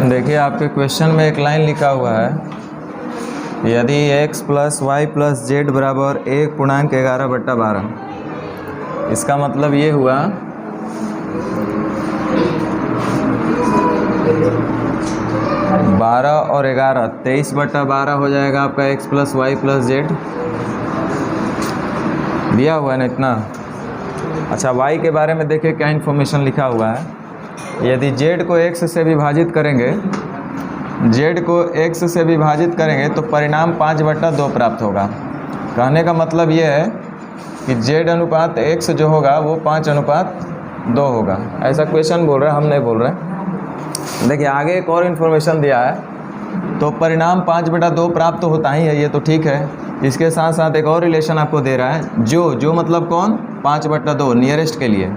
देखिए आपके क्वेश्चन में एक लाइन लिखा हुआ है, यदि x plus y plus z बराबर 1.11/12। इसका मतलब ये हुआ बारह और 11 23/12 हो जाएगा आपका x plus y plus z. दिया हुआ है ना इतना। अच्छा, y के बारे में देखिए क्या इन्फॉर्मेशन लिखा हुआ है। यदि z को x से विभाजित करेंगे, z को x से विभाजित करेंगे तो परिणाम 5/2 प्राप्त होगा। कहने का मतलब ये है कि z अनुपात x जो होगा वो 5/2 होगा। ऐसा क्वेश्चन बोल रहा है, हम नहीं बोल रहे हैं। देखिए आगे एक और इन्फॉर्मेशन दिया है, तो परिणाम 5/2 प्राप्त होता ही है, ये तो ठीक है। इसके साथ साथ एक और रिलेशन आपको दे रहा है, जो मतलब कौन, 5/2 नियरेस्ट के लिए,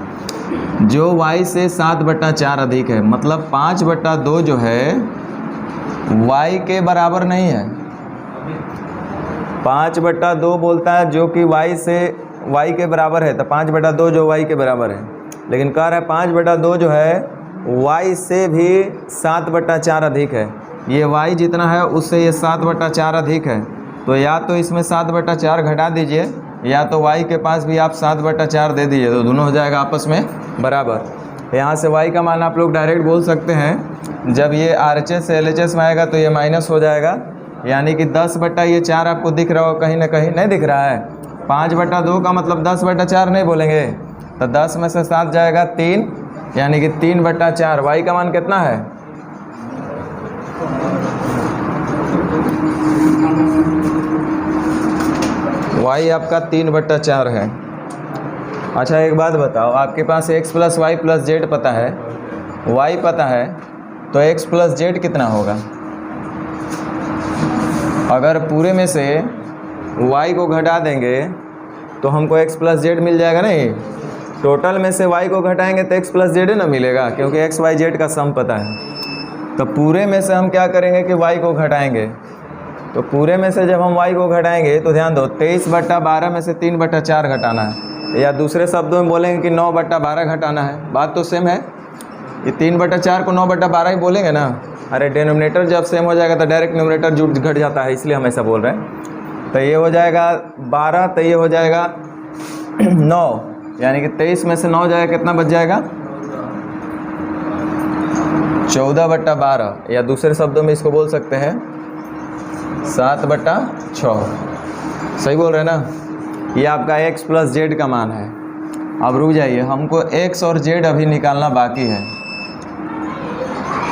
जो y से 7/4 अधिक है। मतलब 5/2 जो है y के बराबर नहीं है। 5/2 बोलता है जो कि y के बराबर है, तो 5/2 जो y के बराबर है। लेकिन कह रहा है 5/2 जो है y से भी 7/4 अधिक है। ये y जितना है उससे ये 7/4 अधिक है, तो या तो इसमें 7/4 घटा दीजिए, या तो y के पास भी आप 7/4 दे दीजिए, तो दोनों हो जाएगा आपस में बराबर। यहाँ से y का मान आप लोग डायरेक्ट बोल सकते हैं, जब ये RHS से LHS में आएगा तो ये माइनस हो जाएगा, यानी कि 10/4 आपको दिख रहा हो, कहीं ना कहीं नहीं दिख रहा है। 5/2 का मतलब 10/4 नहीं बोलेंगे, तो 10 में से 7 जाएगा 3, यानी कि 3/4। y का मान कितना है, y आपका 3/4 है। अच्छा एक बात बताओ, आपके पास x plus y plus z पता है, y पता है, तो x प्लस जेड कितना होगा? अगर पूरे में से y को घटा देंगे तो हमको x प्लस जेड मिल जाएगा नहीं। टोटल में से y को घटाएंगे तो x प्लस जेड ना मिलेगा, क्योंकि x y जेड का सम पता है। तो पूरे में से हम क्या करेंगे कि y को घटाएंगे, तो पूरे में से जब हम y को घटाएंगे तो ध्यान दो 23/12 में से 3/4 घटाना है, या दूसरे शब्दों में बोलेंगे कि 9/12 घटाना है। बात तो सेम है, ये 3/4 को 9/12 ही बोलेंगे ना। अरे डिनोमिनेटर जब सेम हो जाएगा तो डायरेक्ट न्यूमरेटर जुट घट जाता है, इसलिए हम ऐसा बोल रहे हैं। तो ये हो जाएगा 12, तो ये हो जाएगा 9, यानी कि 23 में से 9 जाएगा, कितना बच जाएगा, 14/12, या दूसरे शब्दों में इसको बोल सकते हैं 7/6। सही बोल रहे हैं ना। ये आपका x प्लस जेड का मान है। अब रुक जाइए, हमको x और z अभी निकालना बाकी है।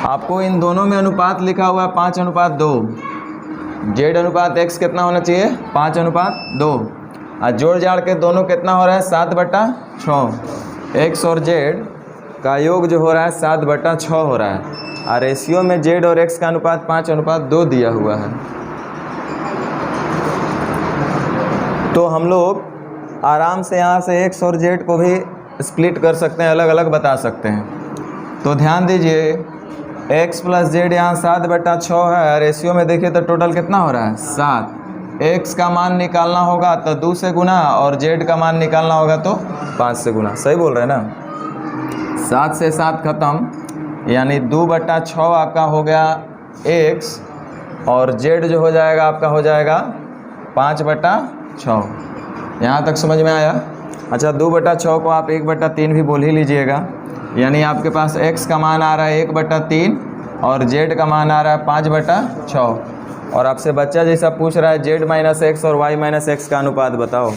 आपको इन दोनों में अनुपात लिखा हुआ है 5/2। z अनुपात x कितना होना चाहिए, 5/2। और जोड़ जाड़ के दोनों कितना हो रहा है, 7/6। x और z का योग जो हो रहा है 7/6 हो रहा है, और रेशियो में z और x का अनुपात 5/2 दिया हुआ है। तो हम लोग आराम से यहाँ से x और z को भी स्प्लिट कर सकते हैं, अलग अलग बता सकते हैं। तो ध्यान दीजिए, x प्लस जेड यहाँ 7/6 है, रेशियो में देखिए तो टोटल कितना हो रहा है, 7। x का मान निकालना होगा तो 2 से गुना, और z का मान निकालना होगा तो 5 से गुना। सही बोल रहे हैं ना। 7 से 7 खत्म, यानी 2/6 आपका हो गया x, और z जो हो जाएगा आपका हो जाएगा 5/6। यहाँ तक समझ में आया। अच्छा 2/6 को आप 1/3 भी बोल ही लीजिएगा, यानी आपके पास x का मान आ रहा है 1/3 और z का मान आ रहा है 5/6। और आपसे बच्चा जैसा पूछ रहा है z माइनस एक्स और y माइनस एक्स का अनुपात बताओ।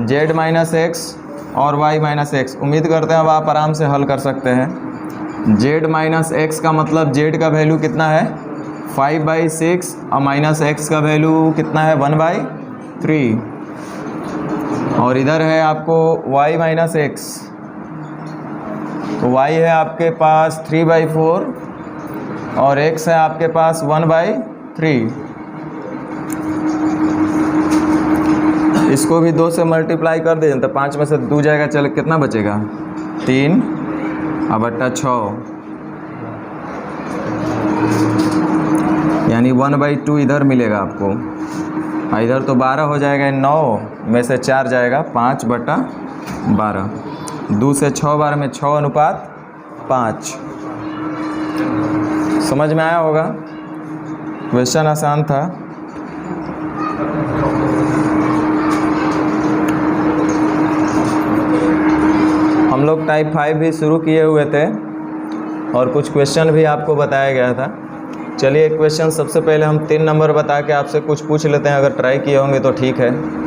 z माइनस एक्स और y माइनस एक्स, उम्मीद करते हैं अब आप आराम से हल कर सकते हैं। z माइनस एक्स का मतलब z का वैल्यू कितना है, 5/6, और माइनस एक्स का वैल्यू कितना है, 1/3। और इधर है आपको y माइनस एक्स, तो y है आपके पास 3/4 और x है आपके पास 1/3। इसको भी 2 से मल्टीप्लाई कर दे तो 5 में से 2 जाएगा, चल कितना बचेगा, 3/6, यानी 1/2 इधर मिलेगा आपको। इधर तो 12 हो जाएगा, 9 में से 4 जाएगा, 5/12। 2 से 6 बार में 6/5। समझ में आया होगा, क्वेश्चन आसान था। हम लोग टाइप 5 भी शुरू किए हुए थे और कुछ क्वेश्चन भी आपको बताया गया था। चलिए एक क्वेश्चन सबसे पहले हम 3 नंबर बता के आपसे कुछ पूछ लेते हैं, अगर ट्राई किए होंगे तो ठीक है।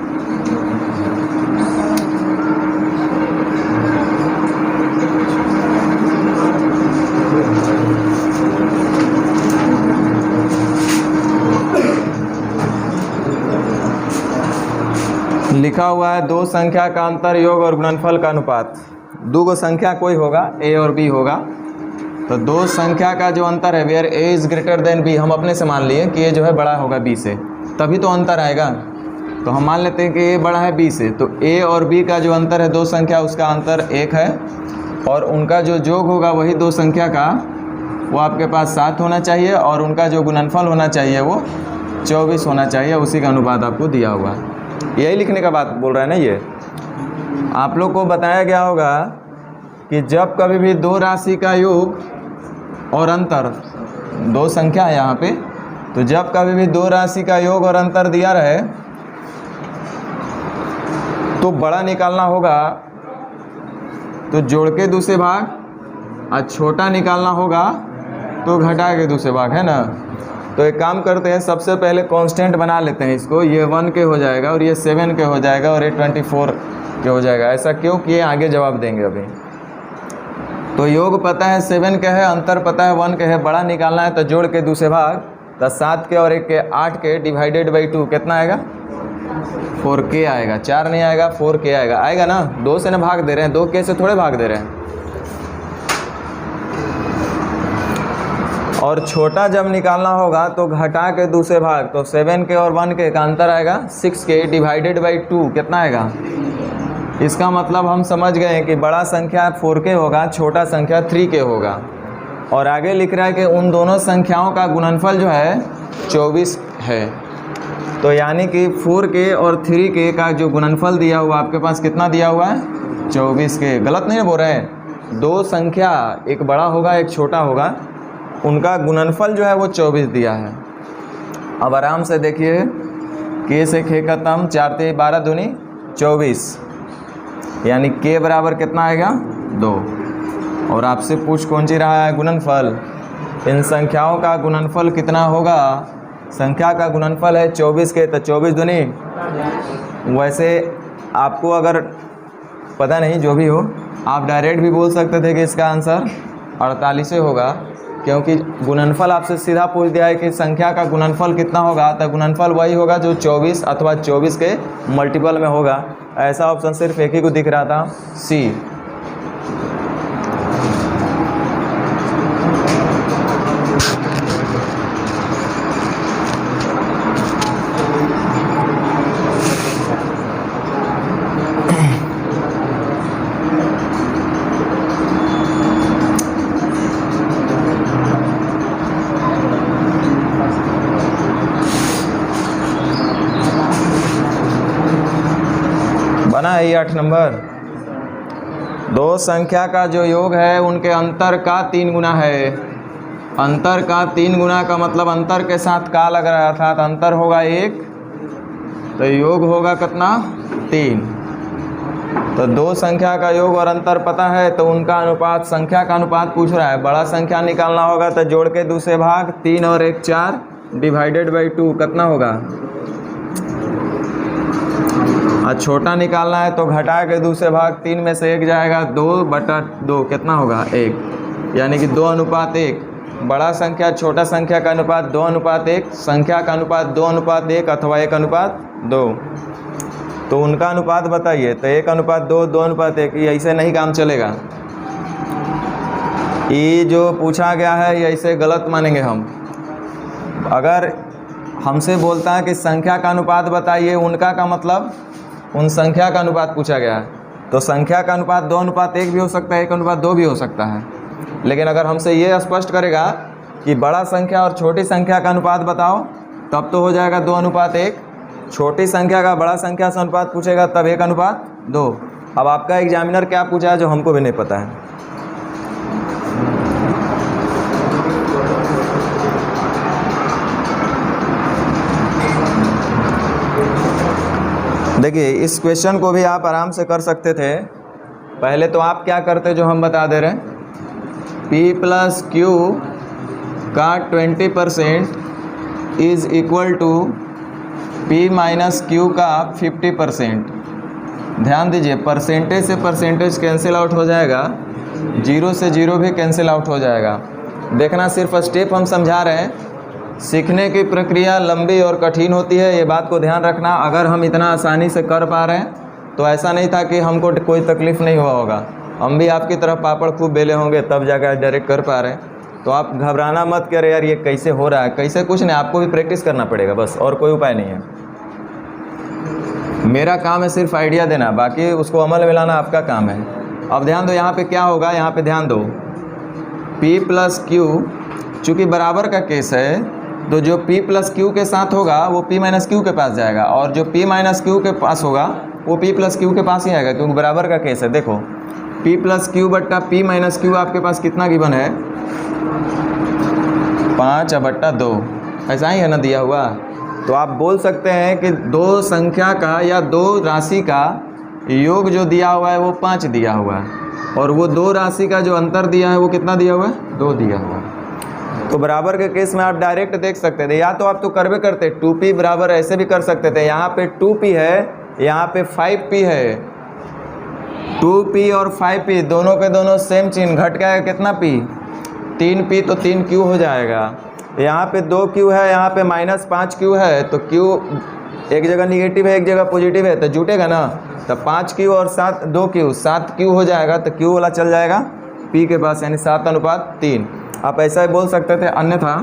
लिखा हुआ है दो संख्या का अंतर योग और गुणनफल का अनुपात। दो गो संख्या कोई होगा, ए और बी होगा, तो दो संख्या का जो अंतर है where A is greater than B, हम अपने से मान लिए कि ए जो है बड़ा होगा बी से, तभी तो अंतर आएगा। तो हम मान लेते हैं कि ए बड़ा है बी से, तो ए और बी का जो अंतर है दो संख्या, उसका अंतर 1 है, और उनका जो योग होगा वही दो संख्या का, वो आपके पास 7 होना चाहिए, और उनका जो गुणनफल होना चाहिए वो 24 होना चाहिए। उसी का अनुपात आपको दिया हुआ है, यही लिखने का बात बोल रहा है ना। ये आप लोग को बताया गया होगा कि जब कभी भी दो राशि का योग और अंतर, दो संख्या है यहाँ पे, तो जब कभी भी दो राशि का योग और अंतर दिया रहे तो बड़ा निकालना होगा तो जोड़ के दूसरे भाग, और छोटा निकालना होगा तो घटा के दूसरे भाग, है ना। तो एक काम करते हैं, सबसे पहले कांस्टेंट बना लेते हैं इसको, ये 1 के हो जाएगा और ये 7 के हो जाएगा और ये 24 के हो जाएगा। ऐसा क्यों किए आगे जवाब देंगे अभी। तो योग पता है 7 के है, अंतर पता है 1 के है, बड़ा निकालना है तो जोड़ के दूसरे भाग, तो 7 के और 1 के 8 के डिवाइडेड बाई 2 कितना आएगा, 4k आएगा। 4 नहीं आएगा, 4k आएगा, आएगा ना। 2 से ना भाग दे रहे हैं, 2k से थोड़े भाग दे रहे हैं। और छोटा जब निकालना होगा तो घटा के दूसरे भाग, तो 7 के और 1 के का अंतर आएगा 6k डिवाइडेड बाई 2 कितना आएगा। इसका मतलब हम समझ गए कि बड़ा संख्या 4k होगा, छोटा संख्या 3k होगा। और आगे लिख रहा है कि उन दोनों संख्याओं का गुणनफल जो है 24 है। तो यानी कि 4k और 3k का जो गुणनफल दिया हुआ आपके पास कितना दिया हुआ है, 24k। गलत नहीं बोल रहे हैं, दो संख्या एक बड़ा होगा एक छोटा होगा, उनका गुणनफल जो है वो 24 दिया है। अब आराम से देखिए, k से ख खत्म, 4 × 12 दूनी 24, यानी k बराबर कितना आएगा, 2। और आपसे पूछ कौन सी रहा है, गुणनफल। इन संख्याओं का गुणनफल कितना होगा, संख्या का गुणनफल है 24 के, तो 24 दूनी। वैसे आपको अगर पता नहीं, जो भी हो, आप डायरेक्ट भी बोल सकते थे कि इसका आंसर 48 होगा, क्योंकि गुणनफल आपसे सीधा पूछ दिया है कि संख्या का गुणनफल कितना होगा, तो गुणनफल वही होगा जो 24 अथवा 24 के मल्टीपल में होगा। ऐसा ऑप्शन सिर्फ एक ही को दिख रहा था, सी। बना है ये 8 नंबर। दो संख्या का जो योग है उनके अंतर का 3 गुना है। अंतर का 3 गुना का मतलब अंतर के साथ का लग रहा था, तो अंतर होगा 1, तो योग होगा कितना, 3। तो दो संख्या का योग और अंतर पता है, तो उनका अनुपात, संख्या का अनुपात पूछ रहा है। बड़ा संख्या निकालना होगा तो जोड़ के दूसरे भाग, 3 और 1 4 डिवाइडेड बाई 2 कितना होगा। और छोटा निकालना है तो घटा के दूसरे भाग, 3 में से 1 जाएगा, 2/2 कितना होगा, 1। यानी कि 2:1। बड़ा संख्या छोटा संख्या का अनुपात 2:1, संख्या का अनुपात 2:1 अथवा 1:2। तो उनका अनुपात बताइए, तो 1:2, 2:1, ये ऐसे नहीं काम चलेगा। ये जो पूछा गया है ये ऐसे गलत मानेंगे हम। अगर हमसे बोलता है कि संख्या का अनुपात बताइए, उनका का मतलब उन संख्या का अनुपात पूछा गया है, तो संख्या का अनुपात 2:1 भी हो सकता है, 1:2 भी हो सकता है। लेकिन अगर हमसे ये स्पष्ट करेगा कि बड़ा संख्या और छोटी संख्या का अनुपात बताओ, तब तो हो जाएगा 2:1। छोटी संख्या का बड़ा संख्या से अनुपात पूछेगा तब 1:2। अब आपका एग्जामिनर क्या पूछा है जो हमको भी नहीं पता है। देखिए इस क्वेश्चन को भी आप आराम से कर सकते थे। पहले तो आप क्या करते जो हम बता दे रहे हैं, P प्लस क्यू का 20% is equal to P minus q का 50%। ध्यान दीजिए परसेंटेज से परसेंटेज कैंसिल आउट हो जाएगा, जीरो से जीरो भी कैंसिल आउट हो जाएगा। देखना सिर्फ स्टेप हम समझा रहे हैं, सीखने की प्रक्रिया लंबी और कठिन होती है, ये बात को ध्यान रखना। अगर हम इतना आसानी से कर पा रहे हैं तो ऐसा नहीं था कि हमको कोई तकलीफ़ नहीं हुआ होगा, हम भी आपकी तरफ पापड़ खूब बेले होंगे तब जाकर डायरेक्ट कर पा रहे हैं। तो आप घबराना मत करें यार ये कैसे हो रहा है, कैसे कुछ नहीं, आपको भी प्रैक्टिस करना पड़ेगा बस, और कोई उपाय नहीं है। मेरा काम है सिर्फ आइडिया देना, बाकी उसको अमल में लाना आपका काम है। अब ध्यान दो यहाँ पे क्या होगा, यहाँ पे ध्यान दो P प्लस क्यू, चूँकि बराबर का केस है तो जो P प्लस क्यू के साथ होगा वो P माइनस क्यू के पास जाएगा, और जो P माइनस क्यू के पास होगा वो P प्लस क्यू के पास ही आएगा, क्योंकि बराबर का केस है। देखो P प्लस क्यू बट्टा P माइनस क्यू आपके पास कितना गिवन है, 5/2, ऐसा ही है ना दिया हुआ। तो आप बोल सकते हैं कि दो संख्या का या दो राशि का योग जो दिया हुआ है वो 5 दिया हुआ है, और वो दो राशि का जो अंतर दिया है वो कितना दिया हुआ है, 2 दिया हुआ है। तो बराबर के केस में आप डायरेक्ट देख सकते थे, या तो आप तो करवे करते 2p बराबर ऐसे भी कर सकते थे, यहाँ पे 2p है, यहाँ पे 5p है। 2p और 5p दोनों के दोनों सेम चिन्ह, घट गया कितना p, 3p, तो 3q हो जाएगा। यहाँ पे 2q है, यहाँ पे -5q है, तो q एक जगह निगेटिव है एक जगह पॉजिटिव है, तो जुटेगा ना, तो 5q और 2q 7q हो जाएगा, तो q वाला चल जाएगा p के पास, यानी 7/3। आप ऐसा ही बोल सकते थे। अन्यथा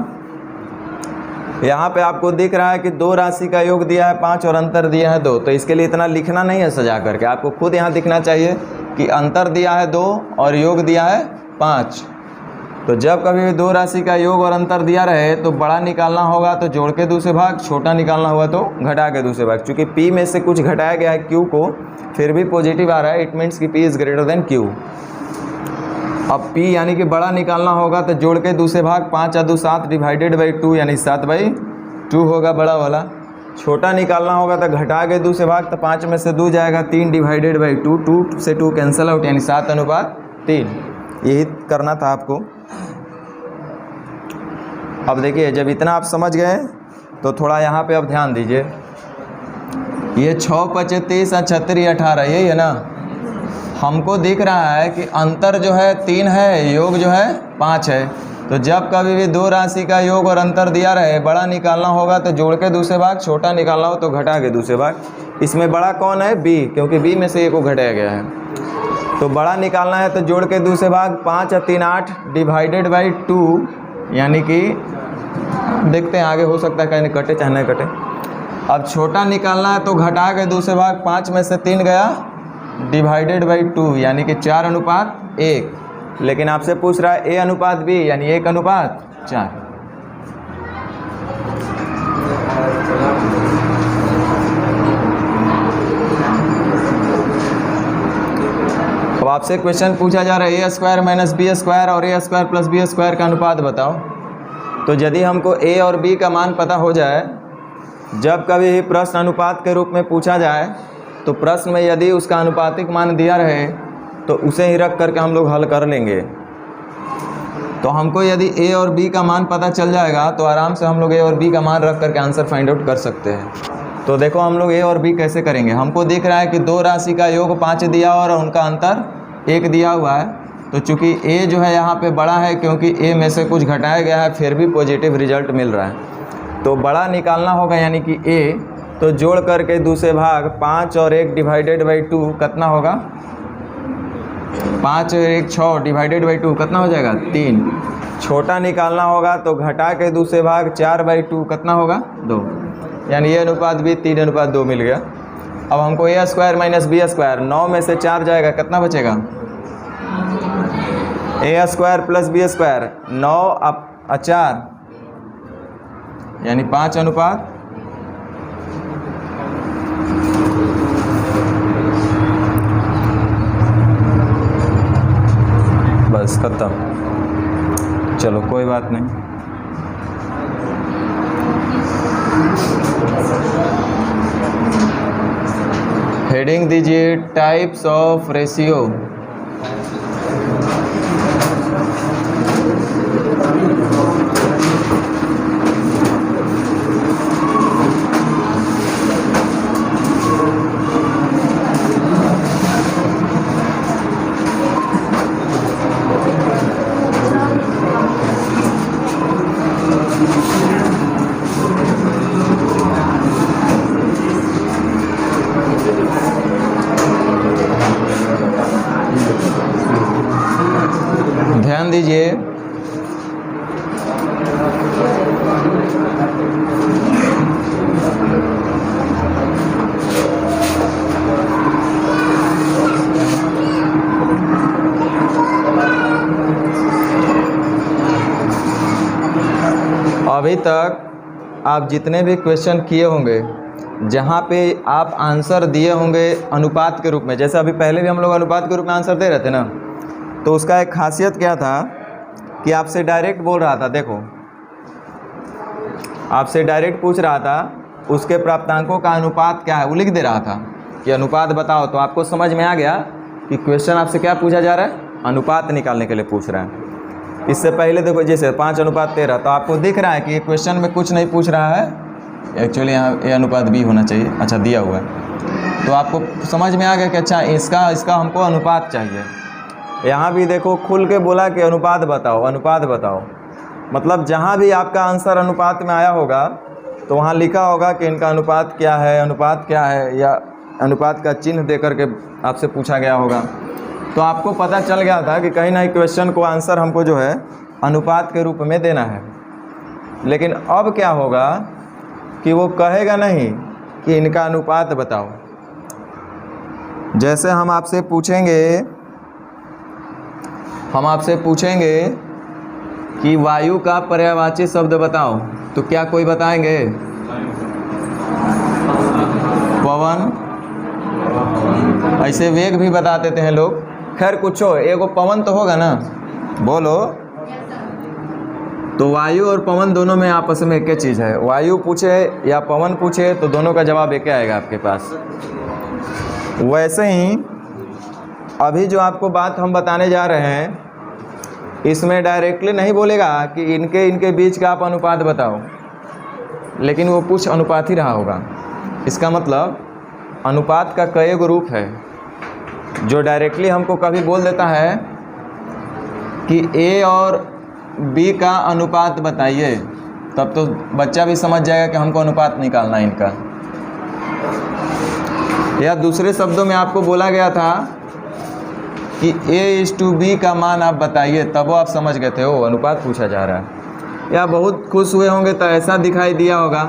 यहाँ पे आपको दिख रहा है कि दो राशि का योग दिया है 5 और अंतर दिया है 2, तो इसके लिए इतना लिखना नहीं है सजा करके, आपको खुद यहाँ दिखना चाहिए कि अंतर दिया है 2 और योग दिया है 5। तो जब कभी भी दो राशि का योग और अंतर दिया रहे तो बड़ा निकालना होगा तो जोड़ के दूसरे भाग, छोटा निकालना हुआ तो घटा के दूसरे भाग। चूँकि P में से कुछ घटाया गया है Q को, फिर भी पॉजिटिव आ रहा है, इट मीन्स कि P is greater then Q। अब P यानी कि बड़ा निकालना होगा तो जोड़ के दूसरे भाग, 5 × 2 7 डिवाइडेड बाई 2 यानी 7/2 होगा बड़ा वाला। छोटा निकालना होगा तो घटा के दूसरे भाग, तो 5 में से 2 जाएगा, 3 डिवाइडेड बाई 2, 2 से 2 कैंसिल आउट यानी 7/3। यही करना था आपको। अब देखिए जब इतना आप समझ गए तो थोड़ा यहाँ पे अब ध्यान दीजिए, ये 6 × 5 = 30 और 36 18, यही है ना। हमको दिख रहा है कि अंतर जो है 3 है, योग जो है 5 है। तो जब कभी भी दो राशि का योग और अंतर दिया रहे, बड़ा निकालना होगा तो जोड़ के दूसरे भाग, छोटा निकालना हो तो घटा के दूसरे भाग। इसमें बड़ा कौन है, b, क्योंकि b में से ये को घटाया गया है। तो बड़ा निकालना है तो जोड़ के दूसरे भाग, 5 × 3 8 डिवाइडेड बाई 2 यानी कि देखते हैं आगे हो सकता है कहीं कटे चाहे नहीं कटे। अब छोटा निकालना है तो घटा के दूसरे भाग, 5 में से 3 गया डिवाइडेड बाई 2 यानी कि 4:1। लेकिन आपसे पूछ रहा है a/b यानी 1:4। अब आपसे क्वेश्चन पूछा जा रहा है a² - b² और a² + b² का अनुपात बताओ। तो यदि हमको a और b का मान पता हो जाए, जब कभी भी प्रश्न अनुपात के रूप में पूछा जाए तो प्रश्न में यदि उसका अनुपातिक मान दिया रहे तो उसे ही रख करके हम लोग हल कर लेंगे। तो हमको यदि a और b का मान पता चल जाएगा तो आराम से हम लोग a और b का मान रख करके आंसर फाइंड आउट कर सकते हैं। तो देखो हम लोग a और b कैसे करेंगे। हमको दिख रहा है कि दो राशि का योग 5 दिया और उनका अंतर 1 दिया हुआ है। तो चूंकि a जो है यहाँ पे बड़ा है, क्योंकि a में से कुछ घटाया गया है, फिर भी पॉजिटिव रिजल्ट मिल रहा है। तो बड़ा निकालना होगा यानी कि a, तो जोड़ करके दूसरे भाग, 5 और 1 डिवाइडेड बाई 2 कितना होगा, 5 और 1 6 डिवाइडेड बाई 2 कितना हो जाएगा 3। छोटा निकालना होगा तो घटा के दूसरे भाग, 4/2 कितना होगा 2, यानी ये अनुपात भी 3:2 मिल गया। अब हमको a² - b², 9 में से 4 जाएगा, कितना बचेगा, a² + b², 9 और 4 यानी 5:, बस खत्म। चलो कोई बात नहीं। हेडिंग दीजिए टाइप्स ऑफ रेशियो। ध्यान दीजिए, अभी तक आप जितने भी क्वेश्चन किए होंगे जहाँ पे आप आंसर दिए होंगे अनुपात के रूप में, जैसे अभी पहले भी हम लोग अनुपात के रूप में आंसर दे रहे थे ना, तो उसका एक खासियत क्या था कि आपसे डायरेक्ट बोल रहा था, देखो आपसे डायरेक्ट पूछ रहा था उसके प्राप्तांकों का अनुपात क्या है, वो लिख दे रहा था कि अनुपात बताओ। तो आपको समझ में आ गया कि क्वेश्चन आपसे क्या पूछा जा रहा है, अनुपात निकालने के लिए पूछ रहा है। इससे पहले देखो जैसे 5:13, तो आपको दिख रहा है कि क्वेश्चन में कुछ नहीं पूछ रहा है, एक्चुअली यहाँ ए अनुपात बी होना चाहिए, अच्छा दिया हुआ है। तो आपको समझ में आ गया कि अच्छा इसका हमको अनुपात चाहिए। यहाँ भी देखो खुल के बोला कि अनुपात बताओ, अनुपात बताओ, मतलब जहाँ भी आपका आंसर अनुपात में आया होगा तो वहाँ लिखा होगा कि इनका अनुपात क्या है, अनुपात क्या है, या अनुपात का चिन्ह दे करके आपसे पूछा गया होगा। तो आपको पता चल गया था कि कहीं ना कहीं क्वेश्चन को आंसर हमको जो है अनुपात के रूप में देना है। लेकिन अब क्या होगा कि वो कहेगा नहीं कि इनका अनुपात बताओ। जैसे हम आपसे पूछेंगे कि वायु का पर्यायवाची शब्द बताओ, तो क्या कोई बताएंगे? पवन, ऐसे वेग भी बता देते हैं लोग। खैर कुछ हो, एगो पवन तो होगा ना, बोलो। तो वायु और पवन दोनों में आपस में एक ही चीज़ है। वायु पूछे या पवन पूछे तो दोनों का जवाब एक ही आएगा आपके पास। वैसे ही अभी जो आपको बात हम बताने जा रहे हैं, इसमें डायरेक्टली नहीं बोलेगा कि इनके बीच का आप अनुपात बताओ, लेकिन वो कुछ अनुपात ही रहा होगा। इसका मतलब अनुपात का कई गो रूप है। जो डायरेक्टली हमको कभी बोल देता है कि ए और बी का अनुपात बताइए, तब तो बच्चा भी समझ जाएगा कि हमको अनुपात निकालना है इनका। या दूसरे शब्दों में आपको बोला गया था कि A/B का मान आप बताइए, तब वो आप समझ गए थे वो अनुपात पूछा जा रहा है। या बहुत खुश हुए होंगे तो ऐसा दिखाई दिया होगा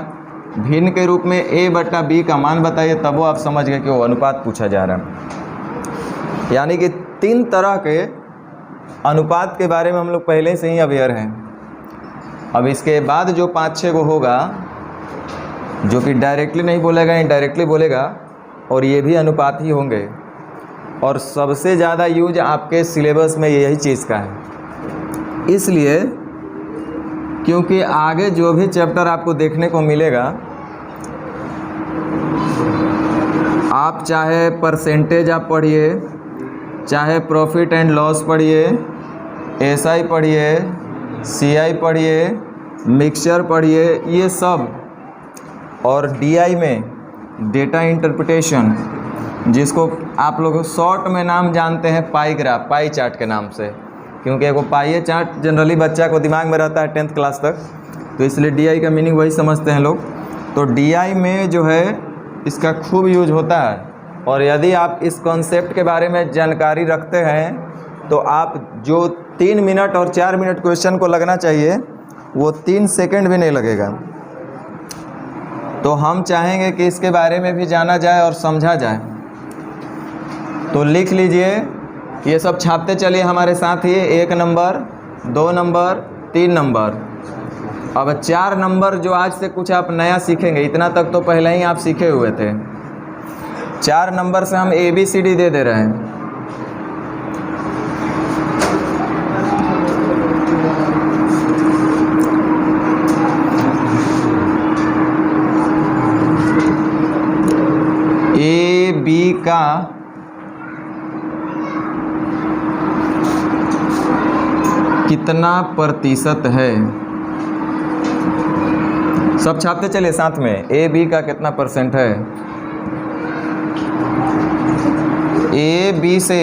भिन्न के रूप में A/B का मान बताइए, तब वो आप समझ गए कि वो अनुपात पूछा जा रहा है। यानी कि 3 तरह के अनुपात के बारे में हम लोग पहले से ही अवेयर हैं। अब इसके बाद जो 5-6 गो होगा जो कि डायरेक्टली नहीं बोलेगा, इनडायरेक्टली बोलेगा, और ये भी अनुपात ही होंगे। और सबसे ज़्यादा यूज आपके सिलेबस में यही चीज़ का है, इसलिए क्योंकि आगे जो भी चैप्टर आपको देखने को मिलेगा, आप चाहे परसेंटेज आप पढ़िए, चाहे प्रॉफिट एंड लॉस पढ़िए, SI पढ़िए, CI पढ़िए, मिक्सचर पढ़िए, ये सब, और DI में डेटा इंटरप्रिटेशन, जिसको आप लोग शॉर्ट में नाम जानते हैं पाई ग्राफ, पाई चार्ट के नाम से, क्योंकि वो पाई चार्ट जनरली बच्चा को दिमाग में रहता है 10th क्लास तक, तो इसलिए DI का मीनिंग वही समझते हैं लोग। तो DI में जो है इसका खूब यूज होता है। और यदि आप इस कॉन्सेप्ट के बारे में जानकारी रखते हैं तो आप जो 3 मिनट और 4 मिनट क्वेश्चन को लगना चाहिए, वो 3 सेकंड भी नहीं लगेगा। तो हम चाहेंगे कि इसके बारे में भी जाना जाए और समझा जाए। तो लिख लीजिए, ये सब छापते चलिए हमारे साथ ही। 1 नंबर, 2 नंबर, 3 नंबर। अब 4 नंबर जो आज से कुछ आप नया सीखेंगे, इतना तक तो पहले ही आप सीखे हुए थे। 4 नंबर से हम ABCD दे रहे हैं। A B का कितना प्रतिशत है? सब छापते चलिए साथ में। ए बी का कितना परसेंट है? ए बी से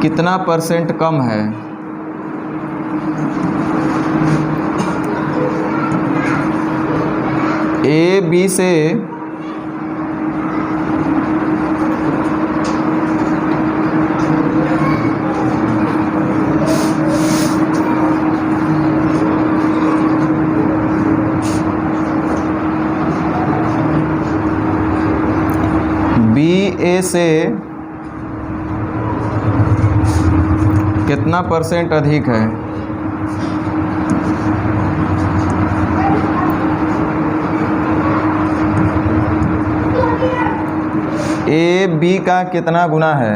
कितना परसेंट कम है? ए बी से बी ए से कितना परसेंट अधिक है? ए बी का कितना गुना है?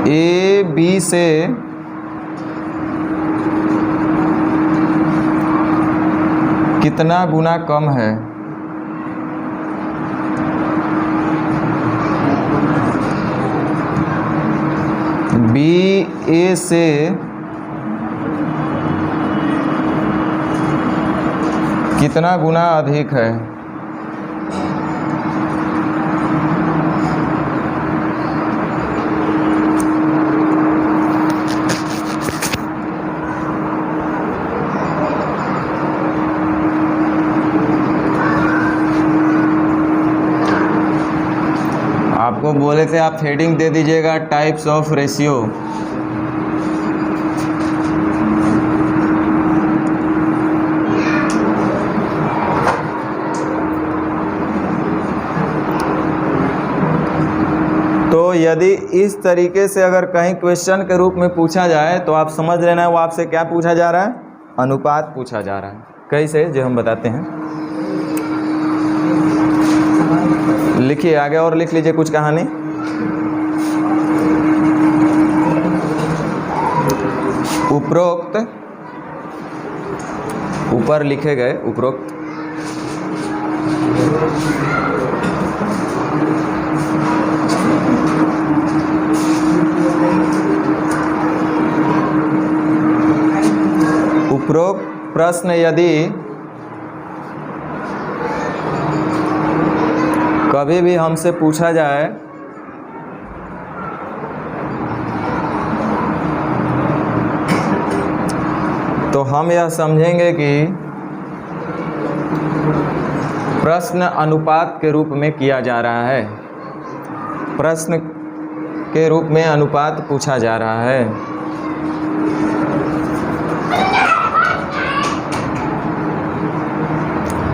ए बी से कितना गुना कम है? बी ए से कितना गुना अधिक है? आपको बोले थे आप हेडिंग दे दीजिएगा टाइप्स ऑफ रेशियो। तो यदि इस तरीके से अगर कहीं क्वेश्चन के रूप में पूछा जाए तो आप समझ लेना वो आपसे क्या पूछा जा रहा है? अनुपात पूछा जा रहा है। कैसे, जो हम बताते हैं। लिखिए आगे और लिख लीजिए कुछ कहानी। उपरोक्त, ऊपर लिखे गए उपरोक्त उपरोक्त प्रश्न यदि कभी भी हमसे पूछा जाए तो हम यह समझेंगे कि प्रश्न अनुपात के रूप में किया जा रहा है। प्रश्न के रूप में अनुपात पूछा जा रहा है।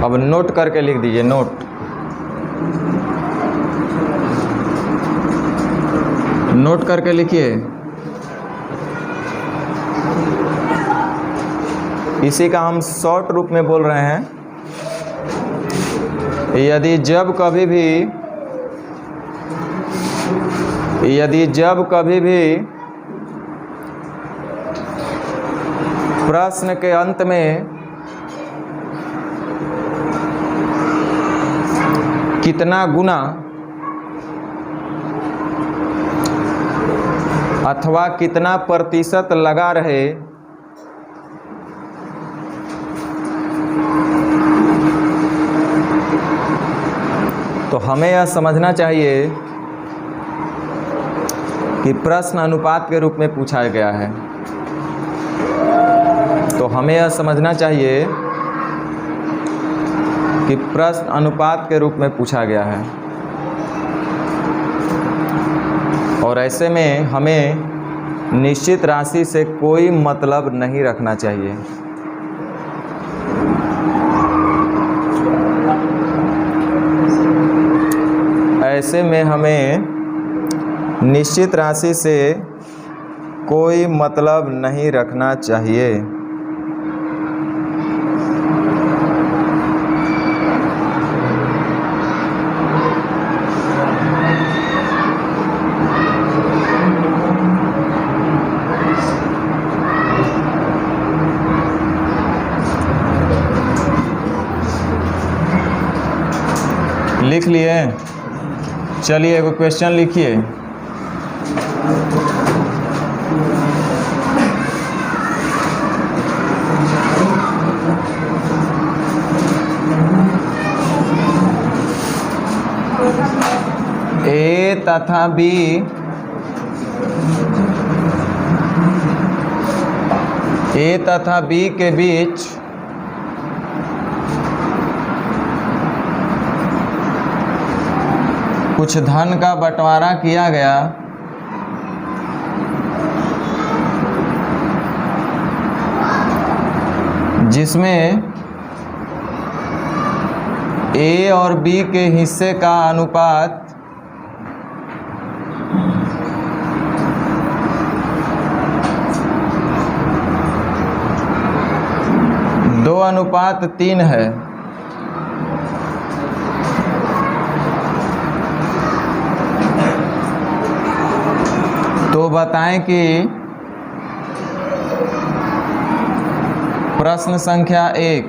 अब नोट करके लिख दीजिए, नोट करके लिखिए। इसी का हम शॉर्ट रूप में बोल रहे हैं। यदि जब कभी भी प्रश्न के अंत में कितना गुना अथवा कितना प्रतिशत लगा रहे, तो हमें यह समझना चाहिए कि प्रश्न अनुपात के रूप में पूछा गया है। तो हमें यह समझना चाहिए कि प्रश्न अनुपात के रूप में पूछा गया है, और ऐसे में हमें निश्चित राशि से कोई मतलब नहीं रखना चाहिए। ऐसे में हमें निश्चित राशि से कोई मतलब नहीं रखना चाहिए। लिख लिए? चलिए एगो क्वेश्चन लिखिए। ए तथा बी के बीच कुछ धन का बंटवारा किया गया जिसमें ए और बी के हिस्से का अनुपात 2:3 है। तो बताएं कि प्रश्न संख्या 1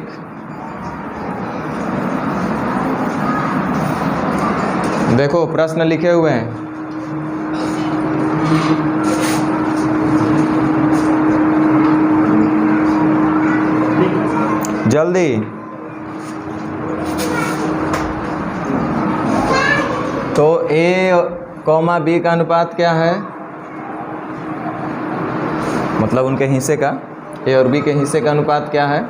देखो, प्रश्न लिखे हुए हैं। जल्दी। तो ए कॉमा बी का अनुपात क्या है? मतलब उनके हिस्से का, ए और बी के हिस्से का अनुपात क्या है?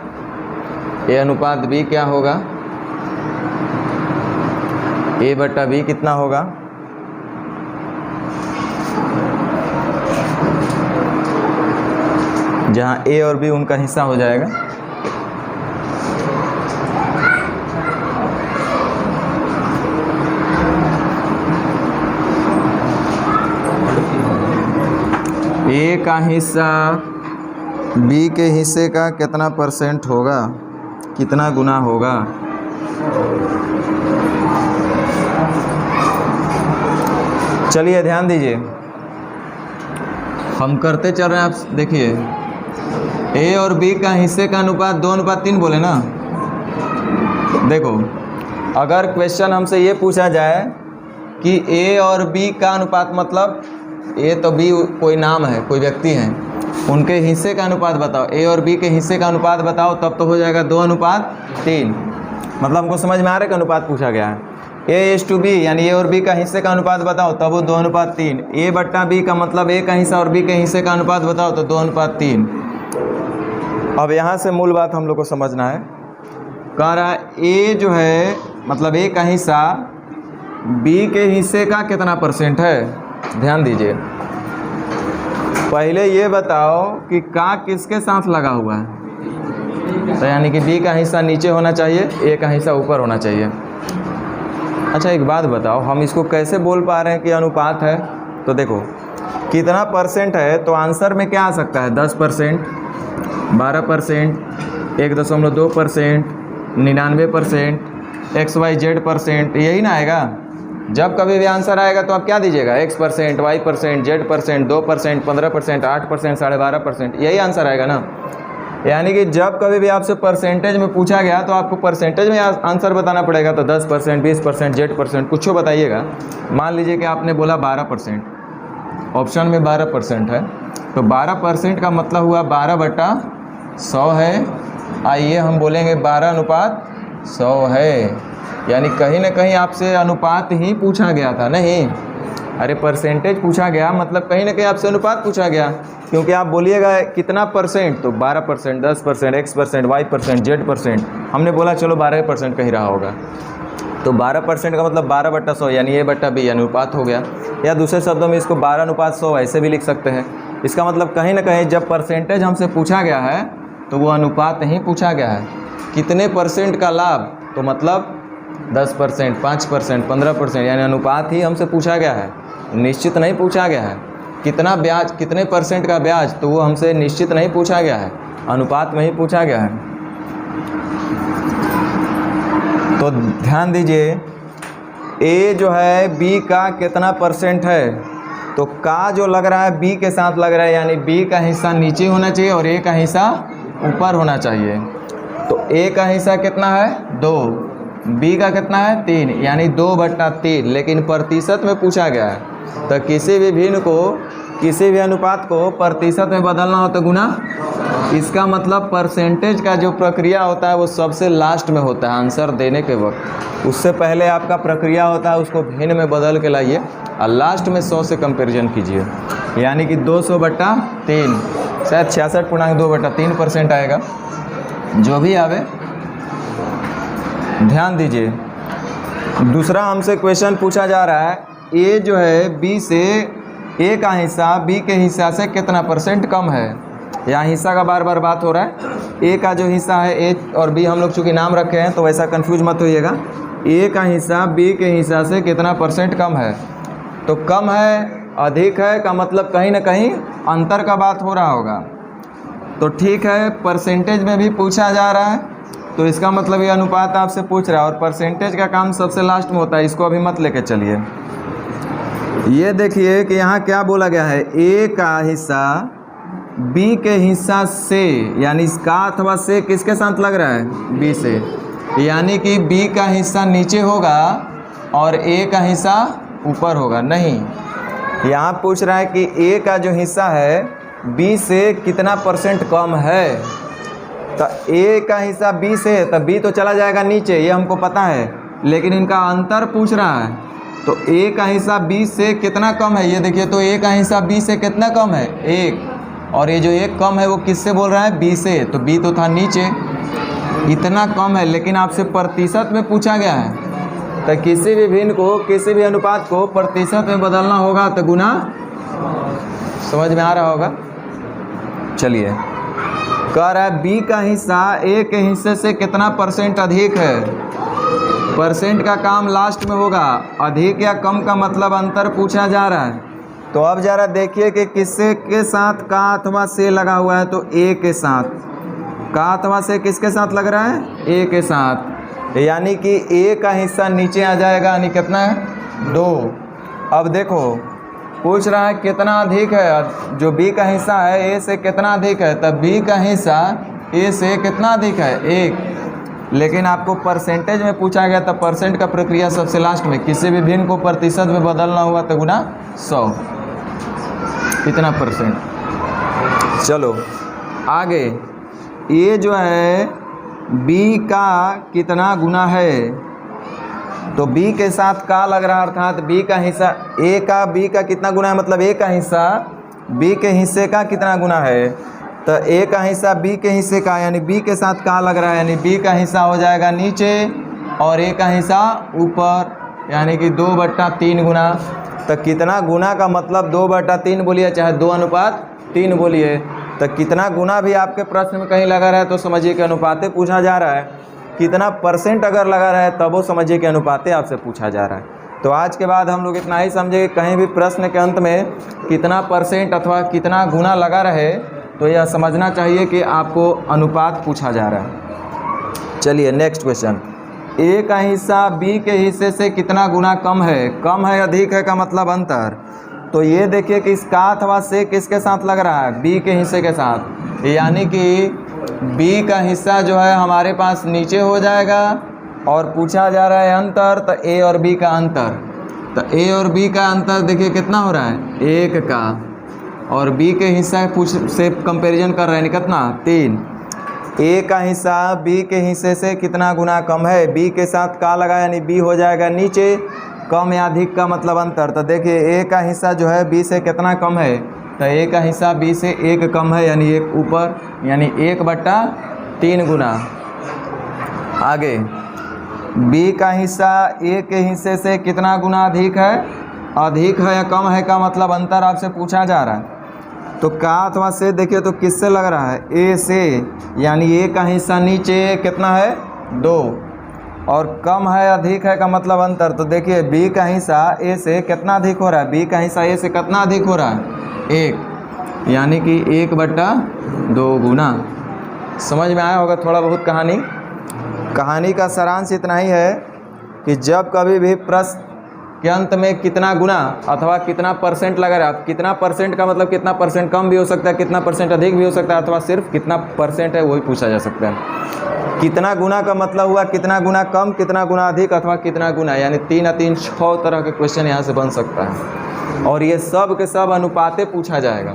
ए अनुपात बी क्या होगा? ए बट्टा बी कितना होगा? जहाँ ए और बी उनका हिस्सा हो जाएगा। ए का हिस्सा बी के हिस्से का कितना परसेंट होगा, कितना गुना होगा? चलिए ध्यान दीजिए, हम करते चल रहे हैं। आप देखिए, ए और बी का हिस्से का अनुपात 2:3 बोले ना। देखो, अगर क्वेश्चन हमसे ये पूछा जाए कि ए और बी का अनुपात, मतलब ए तो बी कोई नाम है, कोई व्यक्ति हैं, उनके हिस्से का अनुपात बताओ, ए और बी के हिस्से का अनुपात बताओ, तब तो हो जाएगा 2:3। मतलब हमको समझ में आ रहा है कि अनुपात पूछा गया है। A/B यानी ए और बी का हिस्से का अनुपात बताओ, तब वो 2:3। ए बट्टा बी का मतलब ए का हिस्सा और बी के हिस्से का अनुपात बताओ, तो 2:3। अब यहाँ से मूल बात हम लोग को समझना है। कह रहा है ए जो है, मतलब ए का हिस्सा बी के हिस्से का कितना परसेंट है। ध्यान दीजिए, पहले ये बताओ कि का किसके साथ लगा हुआ है। तो यानी कि बी का हिस्सा नीचे होना चाहिए, ए का हिस्सा ऊपर होना चाहिए। अच्छा एक बात बताओ, हम इसको कैसे बोल पा रहे हैं कि अनुपात है? तो देखो कितना परसेंट है, तो आंसर में क्या आ सकता है? 10%, 12%, 1.2%, 99%, XYZ%, यही ना आएगा। जब कभी भी आंसर आएगा तो आप क्या दीजिएगा? X%, Y%, Z%, 2%, 15%, 8%, 12.5%, यही आंसर आएगा ना। यानी कि जब कभी भी आपसे परसेंटेज में पूछा गया तो आपको परसेंटेज में आंसर बताना पड़ेगा। तो 10%, 20%, Z%, कुछ बताइएगा। मान लीजिए कि आपने बोला 12%, ऑप्शन में 12% है, तो 12% का मतलब हुआ 12/100 है। आइए हम बोलेंगे 12:100 है। यानी कहीं ना कहीं आपसे अनुपात ही पूछा गया था, नहीं? अरे परसेंटेज पूछा गया, मतलब कहीं ना कहीं आपसे अनुपात पूछा गया, क्योंकि आप बोलिएगा कितना परसेंट, तो 12%, 10%, X%, Y%, Z%। हमने बोला चलो 12% का ही रहा होगा, तो 12% का मतलब 12/100 यानी ए बट्टा बी, यानी अनुपात हो गया। या दूसरे शब्दों में इसको 12:100 ऐसे भी लिख सकते हैं। इसका मतलब कहीं ना कहीं जब परसेंटेज हमसे पूछा गया है तो वो अनुपात ही पूछा गया है। कितने परसेंट का लाभ, तो मतलब 10%, 5%, 15%, यानी अनुपात ही हमसे पूछा गया है, निश्चित नहीं पूछा गया है। कितना ब्याज, कितने परसेंट का ब्याज, तो वो हमसे निश्चित नहीं पूछा गया है, अनुपात में ही पूछा गया है। तो ध्यान दीजिए, ए जो है बी का कितना परसेंट है, तो का जो लग रहा है बी के साथ लग रहा है, यानी बी का हिस्सा नीचे होना चाहिए और ए का हिस्सा ऊपर होना चाहिए। तो ए का हिस्सा कितना है? 2, बी का कितना है 3, यानी 2/3, लेकिन प्रतिशत में पूछा गया है। तो किसी भी भिन्न को, किसी भी अनुपात को प्रतिशत में बदलना हो तो गुना, इसका मतलब परसेंटेज का जो प्रक्रिया होता है वो सबसे लास्ट में होता है आंसर देने के वक्त। उससे पहले आपका प्रक्रिया होता है उसको भिन्न में बदल के लाइए और लास्ट में 100 से कंपैरिजन कीजिए, यानी कि 200/3, शायद 66.2/3% आएगा, जो भी आवे। ध्यान दीजिए, दूसरा हमसे क्वेश्चन पूछा जा रहा है, ए जो है बी से, ए का हिस्सा बी के हिस्सा से कितना % कम है। यहाँ हिस्सा का बार बार बात हो रहा है। ए का जो हिस्सा है, ए और बी हम लोग चूँकि नाम रखे हैं तो वैसा कंफ्यूज मत होइएगा। ए का हिस्सा बी के हिस्सा से कितना % कम है। तो कम है, अधिक है का मतलब कहीं ना कहीं अंतर का बात हो रहा होगा। तो ठीक है, परसेंटेज में भी पूछा जा रहा है तो इसका मतलब ये अनुपात आपसे पूछ रहा है, और परसेंटेज का काम सबसे लास्ट में होता है, इसको अभी मत लेके चलिए। ये देखिए कि यहाँ क्या बोला गया है, ए का हिस्सा बी के हिस्सा से, यानी इसका अथवा से किसके साथ लग रहा है, बी से, यानी कि बी का हिस्सा नीचे होगा और ए का हिस्सा ऊपर होगा। नहीं, यहाँ पूछ रहा है कि ए का जो हिस्सा है बी से कितना % कम है। तो ए का हिस्सा बी से है तो बी तो चला जाएगा नीचे, ये हमको पता है, लेकिन इनका अंतर पूछ रहा है। तो ए का हिस्सा बी से कितना कम है, ये देखिए, तो ए का हिस्सा बी से कितना कम है, 1, और ये जो 1 कम है वो किससे बोल रहा है, बी से, तो बी तो था नीचे, इतना कम है, लेकिन आपसे प्रतिशत में पूछा गया है। तो किसी भी भिन्न को, किसी भी अनुपात को प्रतिशत में बदलना होगा तो गुना, समझ में आ रहा होगा। चलिए, कह रहा है बी का हिस्सा ए के हिस्से से कितना % अधिक है। परसेंट का काम लास्ट में होगा, अधिक या कम का मतलब अंतर पूछा जा रहा है। तो अब जरा देखिए कि किससे के साथ का अथवा से लगा हुआ है, तो ए के साथ, का अथवा से किसके साथ लग रहा है, ए के साथ, यानी कि ए का हिस्सा नीचे आ जाएगा, यानी कितना है 2। अब देखो पूछ रहा है कितना अधिक है, जो बी का हिस्सा है ए से कितना अधिक है, तब बी का हिस्सा ए से कितना अधिक है, 1। लेकिन आपको परसेंटेज में पूछा गया तो परसेंट का प्रक्रिया सबसे लास्ट में, किसी भी भिन्न को प्रतिशत में बदलना हुआ तो गुना 100, कितना %। चलो आगे, ये जो है बी का कितना गुना है, तो बी के साथ का लग रहा है, अर्थात बी का हिस्सा ए का बी का कितना गुना है, मतलब ए का हिस्सा बी के हिस्से का कितना गुना है। तो ए का हिस्सा बी के हिस्से का, यानी बी के साथ का लग रहा है, यानी बी का हिस्सा हो जाएगा नीचे और ए का हिस्सा ऊपर, यानी कि 2/3 गुना। तो कितना गुना का मतलब 2/3 बोलिए, चाहे 2:3 बोलिए, तो कितना गुना भी आपके प्रश्न में कहीं लगा रहा है तो समझिए कि अनुपाते पूछा जा रहा है। कितना % अगर लगा रहा है तब वो समझिए कि अनुपाते आपसे पूछा जा रहा है। तो आज के बाद हम लोग इतना ही समझे कि कहीं भी प्रश्न के अंत में कितना % अथवा कितना गुना लगा रहे तो यह समझना चाहिए कि आपको अनुपात पूछा जा रहा है। चलिए नेक्स्ट क्वेश्चन, ए का हिस्सा बी के हिस्से से कितना गुना कम है। कम है, अधिक है का मतलब अंतर। तो ये देखिए कि इसका अथवा से किसके साथ लग रहा है, बी के हिस्से के साथ, यानी कि बी का हिस्सा जो है हमारे पास नीचे हो जाएगा और पूछा जा रहा है अंतर, तो ए और बी का अंतर। तो ए और बी का अंतर देखिए कितना हो रहा है, 1 का, और बी के हिस्सा से कंपैरिजन कर रहे हैं कितना, 3। ए का हिस्सा बी के हिस्से से कितना गुना कम है, बी के साथ का लगा यानी बी हो जाएगा नीचे, कम या अधिक का मतलब अंतर। तो देखिए ए का हिस्सा जो है बी से कितना कम है, तो ए का हिस्सा बी से 1 कम है, यानी 1 ऊपर, यानी 1/3 गुना। आगे, बी का हिस्सा ए के हिस्से से कितना गुना अधिक है, अधिक है या कम है का मतलब अंतर आपसे पूछा जा रहा है। तो का अथवा से देखिए तो किससे लग रहा है, ए से, यानी ए का हिस्सा नीचे कितना है 2, और कम है अधिक है का मतलब अंतर। तो देखिए बी का हिस्सा ए से कितना अधिक हो रहा है, बी का हिस्सा ए से कितना अधिक हो रहा है, 1, यानी कि 1/2 गुना। समझ में आया होगा थोड़ा बहुत कहानी का सारांश इतना ही है कि जब कभी भी प्रश्न के अंत में कितना गुना अथवा कितना परसेंट लगा रहा है। कितना परसेंट का मतलब कितना परसेंट कम भी हो सकता है, कितना परसेंट अधिक भी हो सकता है, अथवा सिर्फ कितना परसेंट है वही पूछा जा सकता है। कितना गुना का मतलब हुआ कितना गुना कम, कितना गुना अधिक, अथवा कितना गुना, यानी 3 या 3 6 तरह के क्वेश्चन यहाँ से बन सकता है। और ये सब के सब अनुपाते पूछा जाएगा।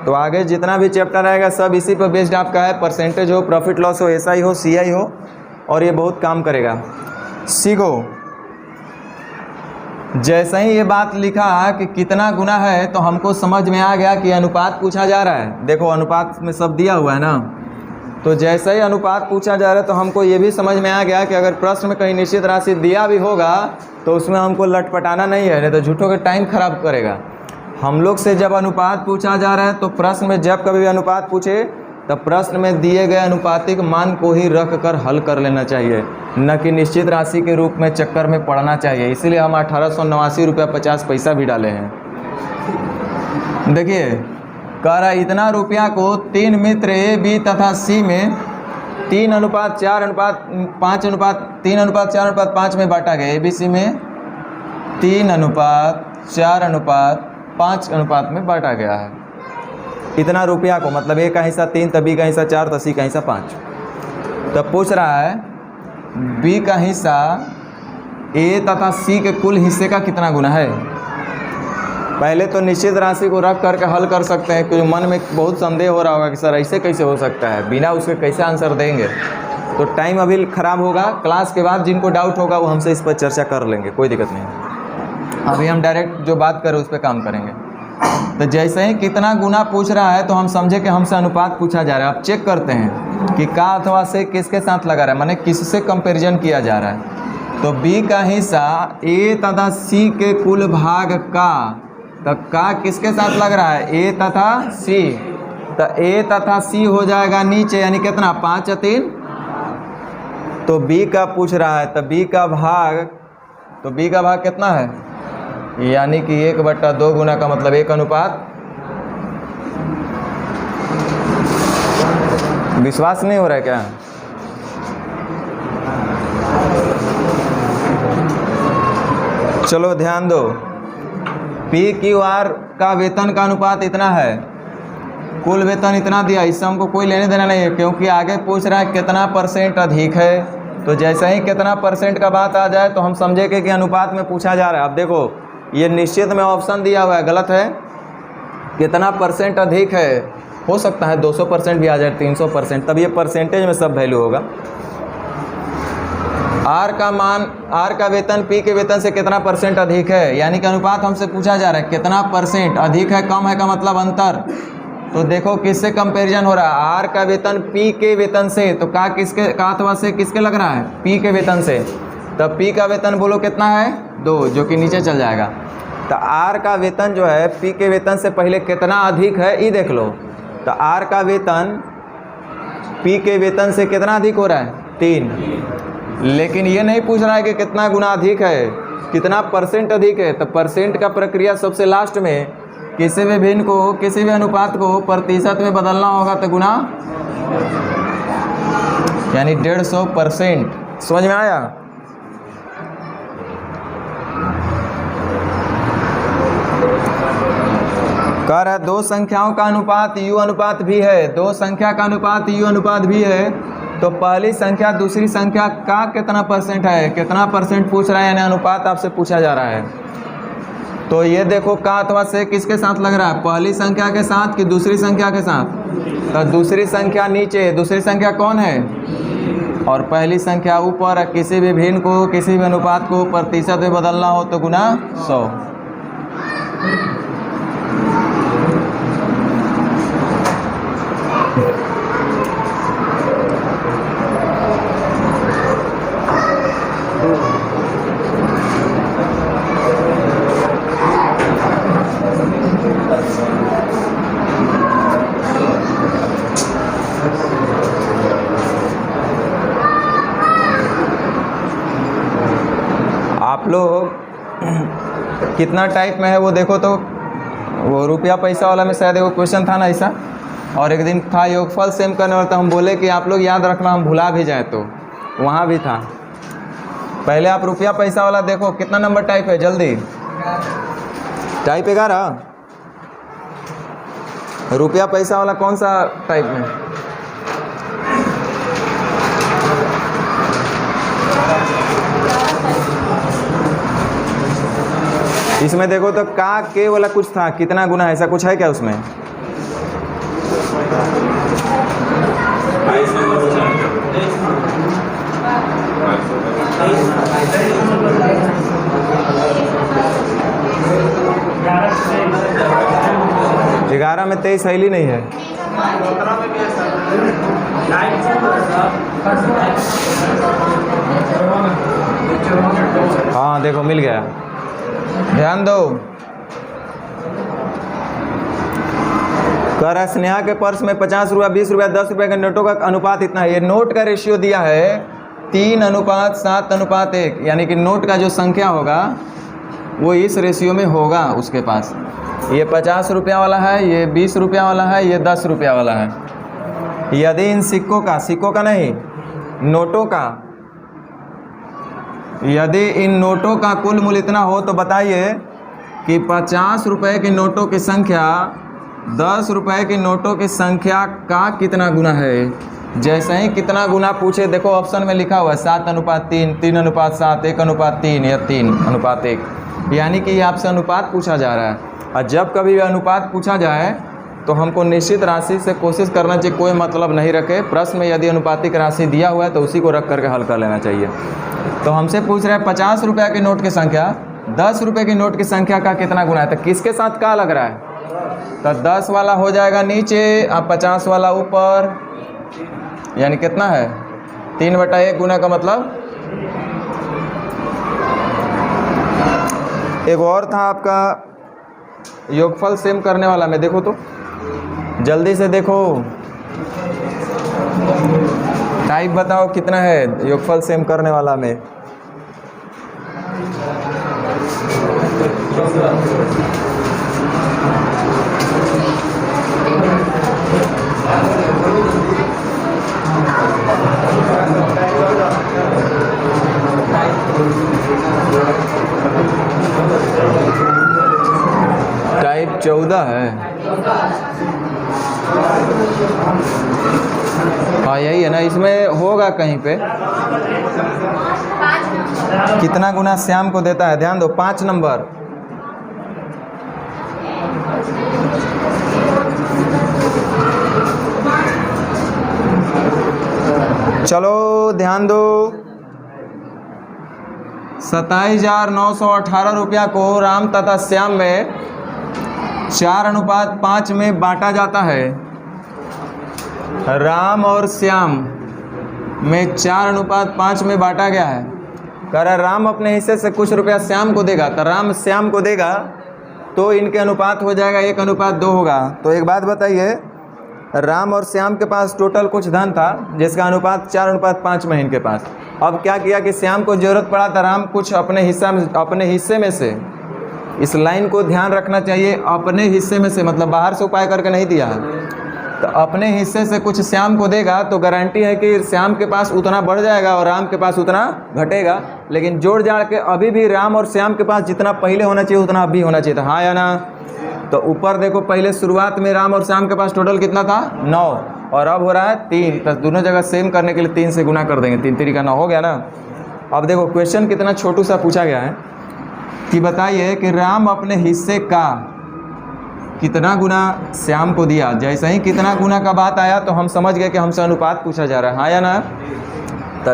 तो आगे जितना भी चैप्टर आएगा सब इसी पर बेस्ड आपका है। परसेंटेज हो, प्रॉफिट लॉस हो, SI हो, CI हो, और ये बहुत काम करेगा। सीखो, जैसे ही ये बात लिखा कि कितना गुना है तो हमको समझ में आ गया कि अनुपात पूछा जा रहा है। देखो अनुपात में सब दिया हुआ है ना, तो जैसे ही अनुपात पूछा जा रहा है तो हमको ये भी समझ में आ गया कि अगर प्रश्न में कहीं निश्चित राशि दिया भी होगा तो उसमें हमको लटपटाना नहीं है, नहीं तो झूठों का टाइम खराब करेगा। हम लोग से जब अनुपात पूछा जा रहा है तो प्रश्न में जब कभी भी अनुपात पूछे तब प्रश्न में दिए गए अनुपातिक मान को ही रख कर हल कर लेना चाहिए, न कि निश्चित राशि के रूप में चक्कर में पड़ना चाहिए। इसीलिए हम 1889 रुपया 50 पैसा भी डाले हैं। देखिए कह रहा इतना रुपया को 3 मित्र A, B तथा C में 3:4:5 में बांटा गया। ABC में 3:4:5 अनुपात में बांटा गया है। इतना रुपया को मतलब A का हिस्सा 3, तब B का हिस्सा 4, तो C का हिस्सा 5। तब पूछ रहा है B का हिस्सा A तथा C के कुल हिस्से का कितना गुना है। पहले तो निश्चित राशि को रख करके हल कर सकते हैं, क्योंकि मन में बहुत संदेह हो रहा होगा कि सर ऐसे कैसे हो सकता है, बिना उसके कैसे आंसर देंगे। तो टाइम अभी ख़राब होगा, क्लास के बाद जिनको डाउट होगा वो हमसे इस पर चर्चा कर लेंगे, कोई दिक्कत नहीं। अभी हम डायरेक्ट जो बात करें उस पर काम करेंगे। तो जैसे ही कितना गुना पूछ रहा है तो हम समझे कि हमसे अनुपात पूछा जा रहा है। अब चेक करते हैं कि का अथवा से किसके साथ लगा रहा है, माने किससे कंपैरिजन किया जा रहा है। तो B का हिस्सा A तथा C के कुल भाग का, तो का किसके साथ लग रहा है, A तथा C। तो A तथा C हो जाएगा नीचे, यानी कितना 5 या 3। तो B का पूछ रहा है, तो B का भाग कितना है, यानी कि 1/2 गुना का मतलब 1 अनुपात। विश्वास नहीं हो रहा है क्या? चलो ध्यान दो, PQR का वेतन का अनुपात इतना है, कुल वेतन इतना दिया, इससे हमको कोई लेने देना नहीं है, क्योंकि आगे पूछ रहा है कितना परसेंट अधिक है। तो जैसे ही कितना परसेंट का बात आ जाए तो हम समझेंगे कि अनुपात में पूछा जा रहा है। अब देखो ये निश्चित में ऑप्शन दिया हुआ है, गलत है। कितना परसेंट अधिक है, हो सकता है 200% भी आ जाए, 300%, तब ये परसेंटेज में सब वैल्यू होगा। R का वेतन P के वेतन से कितना परसेंट अधिक है, यानी कि अनुपात हमसे पूछा जा रहा है कितना परसेंट अधिक है, कम है का मतलब अंतर। तो देखो किससे कंपैरिजन हो रहा है, R का वेतन P के वेतन से, तो का अथवा से किसके लग रहा है, P के वेतन से। तब P का वेतन बोलो कितना है, 2, जो कि नीचे चल जाएगा। तो R का वेतन जो है P के वेतन से पहले कितना अधिक है ये देख लो। तो R का वेतन P के वेतन से कितना अधिक हो रहा है, 3। लेकिन ये नहीं पूछ रहा है कि कितना गुना अधिक है, कितना परसेंट अधिक है। तो परसेंट का प्रक्रिया सबसे लास्ट में, किसी भी भिन्न को, किसी भी अनुपात को प्रतिशत में बदलना होगा तो गुना, यानी 150%। समझ में आया? कह रहा है 2 संख्याओं का अनुपात U अनुपात भी है, 2 संख्या का अनुपात U अनुपात भी है। तो पहली संख्या दूसरी संख्या का कितना परसेंट है, कितना परसेंट पूछ रहा है, यानी अनुपात आपसे पूछा जा रहा है। तो ये देखो का अथवा से किसके साथ लग रहा है, पहली संख्या के साथ कि दूसरी संख्या के साथ। तो दूसरी संख्या नीचे, दूसरी संख्या कौन है, और पहली संख्या ऊपर। किसी भी भिन्न को, किसी भी अनुपात को प्रतिशत में बदलना हो तो गुना 100। आप लोग कितना टाइप में है वो देखो। तो वो रुपया पैसा वाला में शायद वो क्वेश्चन था ना ऐसा, और एक दिन था योगफल सेम करने वाला, तो हम बोले कि आप लोग याद रखना, हम भुला भी जाए तो वहाँ भी था। पहले आप रुपया पैसा वाला देखो कितना नंबर टाइप है, जल्दी टाइप 11। रुपया पैसा वाला कौन सा टाइप में? इसमें देखो तो का के वाला कुछ था, कितना गुना ऐसा कुछ है क्या उसमें? ग्यारह में 23 शैली नहीं है। हाँ देखो मिल गया, ध्यान दो। कर स्नेहा के पर्स में 50 रुपया 20 रुपया 10 रुपये के नोटों का अनुपात इतना है। ये नोट का रेशियो दिया है 3:7:1, यानी कि नोट का जो संख्या होगा वो इस रेशियो में होगा उसके पास। ये 50 रुपया वाला है, ये 20 रुपया वाला है, ये 10 रुपया वाला है। यदि इन सिक्कों का नहीं, नोटों का, यदि इन नोटों का कुल मूल्य इतना हो तो बताइए कि 50 रुपये के नोटों की संख्या 10 रुपये की नोटों की संख्या का कितना गुना है। जैसे ही कितना गुना पूछे, देखो ऑप्शन में लिखा हुआ है 7:3, 3:7, 1:3 या 3:1, यानी कि ये आपसे अनुपात पूछा जा रहा है। और जब कभी भी अनुपात पूछा जाए तो हमको निश्चित राशि से कोशिश करना चाहिए, कोई मतलब नहीं रखे। प्रश्न में यदि अनुपातिक राशि दिया हुआ है तो उसी को रख करके हल कर लेना चाहिए। तो हमसे पूछ रहे हैं 50 रुपये के नोट की संख्या 10 रुपये की नोट की संख्या का कितना गुना है। तो किसके साथ का लग रहा है? तो 10 वाला हो जाएगा नीचे और 50 वाला ऊपर, यानी कितना है 3/1 गुना का मतलब। एक और था आपका योगफल सेम करने वाला में, देखो तो जल्दी से देखो, टाइप बताओ कितना है योगफल सेम करने वाला में। टाइप 14 है। हाँ यही है ना, इसमें होगा कहीं पे कितना गुना श्याम को देता है। ध्यान दो 5 नंबर। चलो ध्यान दो, 27,918 रुपया को राम तथा श्याम में 4:5 में बांटा जाता है। राम और श्याम में 4:5 में बांटा गया है। कह रहा राम अपने हिस्से से कुछ रुपया श्याम को देगा, तो राम श्याम को देगा तो इनके अनुपात हो जाएगा 1:2 होगा। तो एक बात बताइए, राम और श्याम के पास टोटल कुछ धन था जिसका अनुपात 4:5 में इनके पास। अब क्या किया कि श्याम को जरूरत पड़ा था, राम कुछ अपने हिस्से में से, इस लाइन को ध्यान रखना चाहिए, अपने हिस्से में से मतलब बाहर से उपाय करके नहीं दिया है, तो अपने हिस्से से कुछ श्याम को देगा तो गारंटी है कि श्याम के पास उतना बढ़ जाएगा और राम के पास उतना घटेगा। लेकिन जोड़ जाड़ के अभी भी राम और श्याम के पास जितना पहले होना चाहिए उतना अभी होना चाहिए था, हाँ या ना। तो ऊपर देखो पहले शुरुआत में राम और श्याम के पास टोटल कितना था 9 और अब हो रहा है 3, तो दोनों जगह सेम करने के लिए 3 से गुना कर देंगे, 3 3 का 9 हो गया ना। अब देखो क्वेश्चन कितना छोटू सा पूछा गया है कि बताइए कि राम अपने हिस्से का कितना गुना श्याम को दिया। जैसे ही कितना गुना का बात आया तो हम समझ गए कि हमसे अनुपात पूछा जा रहा है, हाँ या ना। तो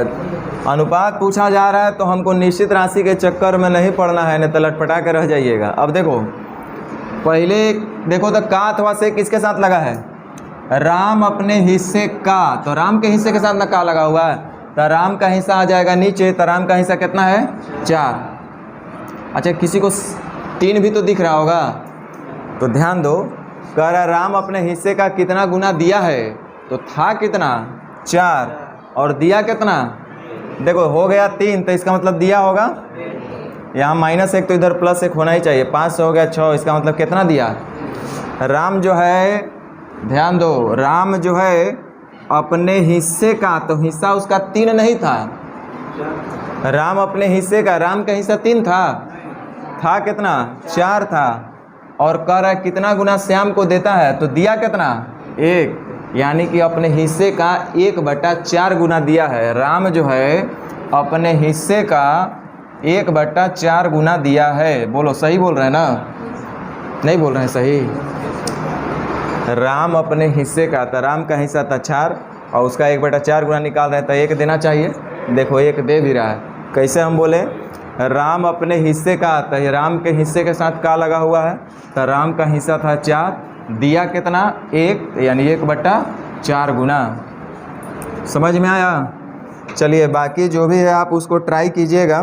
अनुपात पूछा जा रहा है तो हमको निश्चित राशि के चक्कर में नहीं पड़ना है, नहीं तो लटपटा के रह जाइएगा। अब देखो पहले देखो तो का अथवा से किसके साथ लगा है, राम अपने हिस्से का, तो राम के हिस्से के साथ ना का लगा हुआ है, तो राम का हिस्सा आ जाएगा नीचे, तो राम का हिस्सा कितना है 4। अच्छा किसी को 3 भी तो दिख रहा होगा, तो ध्यान दो, कह रहा राम अपने हिस्से का कितना गुना दिया है, तो था कितना 4 और दिया कितना, देखो हो गया 3, तो इसका मतलब दिया होगा, यहाँ -1 तो इधर +1 होना ही चाहिए, 5 से हो गया 6, इसका मतलब कितना दिया। राम जो है, ध्यान दो, राम जो है अपने हिस्से का, तो हिस्सा उसका 3 नहीं था, राम अपने हिस्से का, राम का हिस्सा 3 था कितना, 4 था, और कह रहा है कितना गुना श्याम को देता है, तो दिया कितना, 1, यानी कि अपने हिस्से का 1/4 गुना दिया है। राम जो है अपने हिस्से का 1/4 गुना दिया है। बोलो सही बोल रहे हैं ना, नहीं बोल रहे हैं सही? राम अपने हिस्से का था, राम का हिस्सा था 4 और उसका 1/4 गुना निकाल रहे हैं, तो 1 देना चाहिए। देखो 1 दे भी रहा है। कैसे हम बोले, राम अपने हिस्से का, तो राम के हिस्से के साथ का लगा हुआ है, तो राम का हिस्सा था 4, दिया कितना, 1, यानी 1/4 गुना। समझ में आया? चलिए बाकी जो भी है आप उसको ट्राई कीजिएगा।